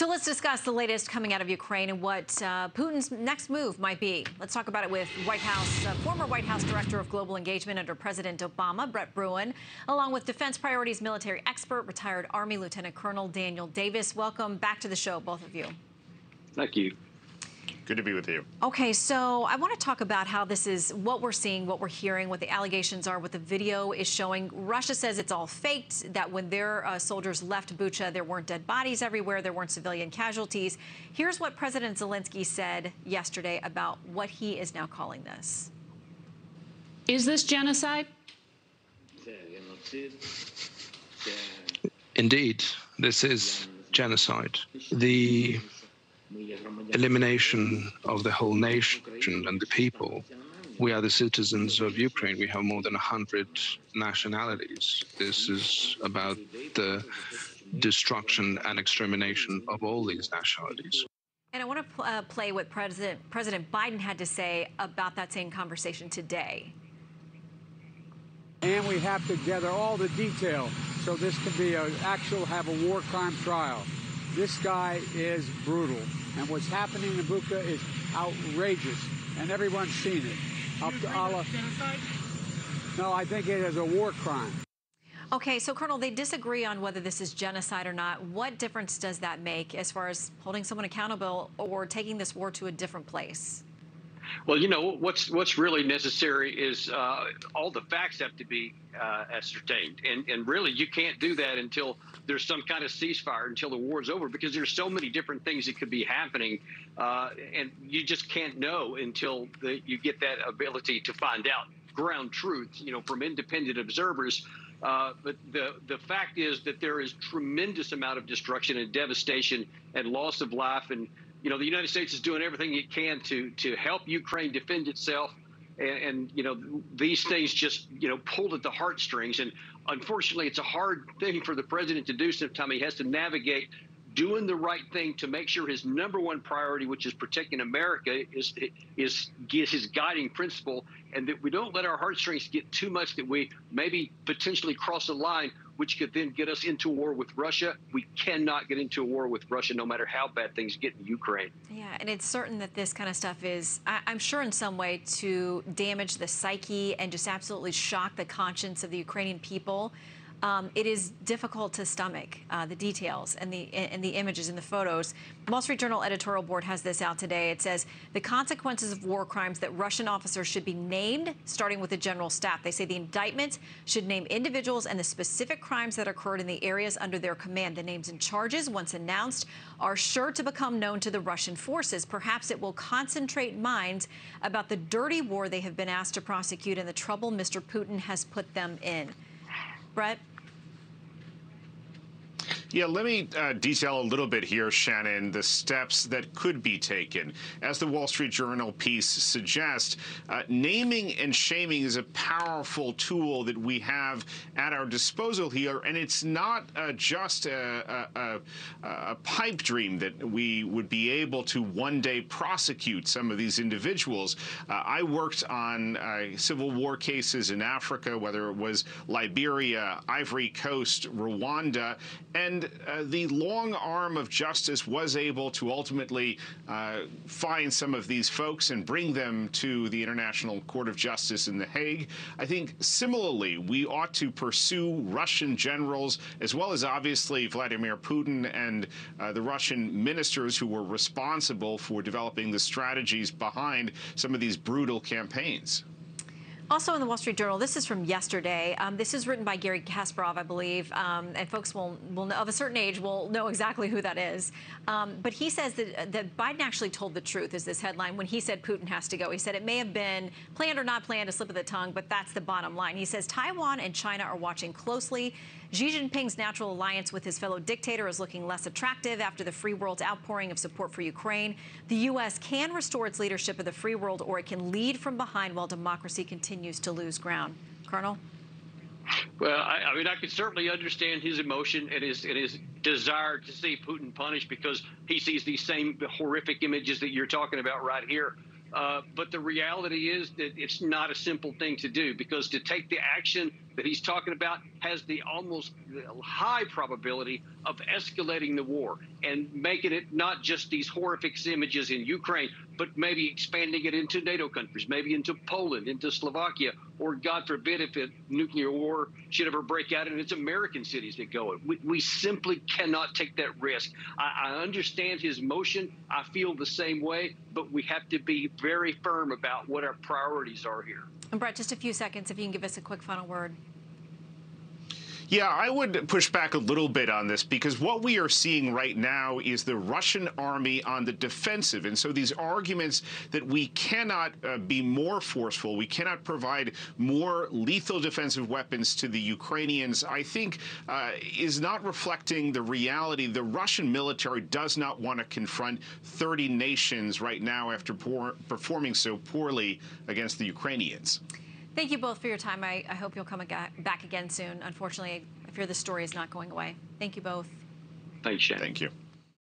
So let's discuss the latest coming out of Ukraine and what Putin's next move might be. Let's talk about it with former White House Director of Global Engagement under President Obama, Brett Bruen, along with defense priorities military expert, retired Army Lieutenant Colonel Daniel Davis. Welcome back to the show, both of you. Thank you. Good to be with you. Okay, so I want to talk about how this is what we're seeing, what we're hearing, what the allegations are, what the video is showing. Russia says it's all faked, that when their soldiers left Bucha, there weren't dead bodies everywhere, there weren't civilian casualties. Here's what President Zelensky said yesterday about what he is now calling this. Is this genocide? Indeed, this is genocide. The elimination of the whole nation and the people. We are the citizens of Ukraine. We have more than 100 nationalities. This is about the destruction and extermination of all these nationalities. And I want to play what President Biden had to say about that same conversation today. And we have to gather all the detail so this can be have a war crime trial. This guy is brutal, and what's happening in Bucha is outrageous, and everyone's seen it. Up to Allah. No, I think it is a war crime. Okay, so Colonel, they disagree on whether this is genocide or not. What difference does that make as far as holding someone accountable or taking this war to a different place? Well, you know, what's really necessary is all the facts have to be ascertained. And really, you can't do that until there's some kind of ceasefire, until the war is over, because there's so many different things that could be happening. And you just can't know until you get that ability to find out ground truth, you know, from independent observers. But the fact is that there is tremendous amount of destruction and devastation and loss of life. And you know, the United States is doing everything it can to help Ukraine defend itself. And you know, these things just, you know, pulled at the heartstrings. And unfortunately, it's a hard thing for the president to do sometimes. He has to navigate doing the right thing to make sure his number one priority, which is protecting America, is his guiding principle, and that we don't let our heartstrings get too much that we maybe potentially cross a line, which could then get us into a war with Russia. We cannot get into a war with Russia, no matter how bad things get in Ukraine. Yeah, and it's certain that this kind of stuff is, I'm sure in some way, to damage the psyche and just absolutely shock the conscience of the Ukrainian people. It is difficult to stomach the details and the images and the photos. Wall Street Journal editorial board has this out today. It says the consequences of war crimes that Russian officers should be named, starting with the general staff. They say the indictment should name individuals and the specific crimes that occurred in the areas under their command. The names and charges, once announced, are sure to become known to the Russian forces. Perhaps it will concentrate minds about the dirty war they have been asked to prosecute and the trouble Mr. Putin has put them in. Brett? Yeah, let me detail a little bit here, Shannon, the steps that could be taken. As the Wall Street Journal piece suggests, naming and shaming is a powerful tool that we have at our disposal here, and it's not just a pipe dream that we would be able to one day prosecute some of these individuals. I worked on civil war cases in Africa, whether it was Liberia, Ivory Coast, Rwanda, and the long arm of justice was able to ultimately find some of these folks and bring them to the International Court of Justice in The Hague. I think similarly, we ought to pursue Russian generals, as well as obviously Vladimir Putin and the Russian ministers who were responsible for developing the strategies behind some of these brutal campaigns. Also in the Wall Street Journal, this is from yesterday. This is written by Gary Kasparov, I believe, and folks will know, of a certain age will know exactly who that is. But he says that Biden actually told the truth, is this headline, when he said Putin has to go. He said it may have been planned or not planned, a slip of the tongue, but that's the bottom line. He says Taiwan and China are watching closely. Xi Jinping's natural alliance with his fellow dictator is looking less attractive after the free world's outpouring of support for Ukraine. The U.S. can restore its leadership of the free world, or it can lead from behind while democracy continues to lose ground. Colonel? Well, I mean, I can certainly understand his emotion and his desire to see Putin punished, because he sees these same horrific images that you're talking about right here. But the reality is that it's not a simple thing to do, because to take the action that he's talking about has the almost high probability of escalating the war and making it not just these horrific images in Ukraine, but maybe expanding it into NATO countries, maybe into Poland, into Slovakia, or God forbid if a nuclear war should ever break out and it's American cities that go. We simply cannot take that risk. I understand his motion. I feel the same way, but we have to be very firm about what our priorities are here. And Brett, just a few seconds, if you can give us a quick final word. Yeah, I would push back a little bit on this because what we are seeing right now is the Russian army on the defensive. And so these arguments that we cannot be more forceful, we cannot provide more lethal defensive weapons to the Ukrainians, I think is not reflecting the reality. The Russian military does not want to confront 30 nations right now after performing so poorly against the Ukrainians. Thank you both for your time. I hope you'll come back again soon. Unfortunately, I fear this story is not going away. Thank you both. Thanks, Shannon. Thank you.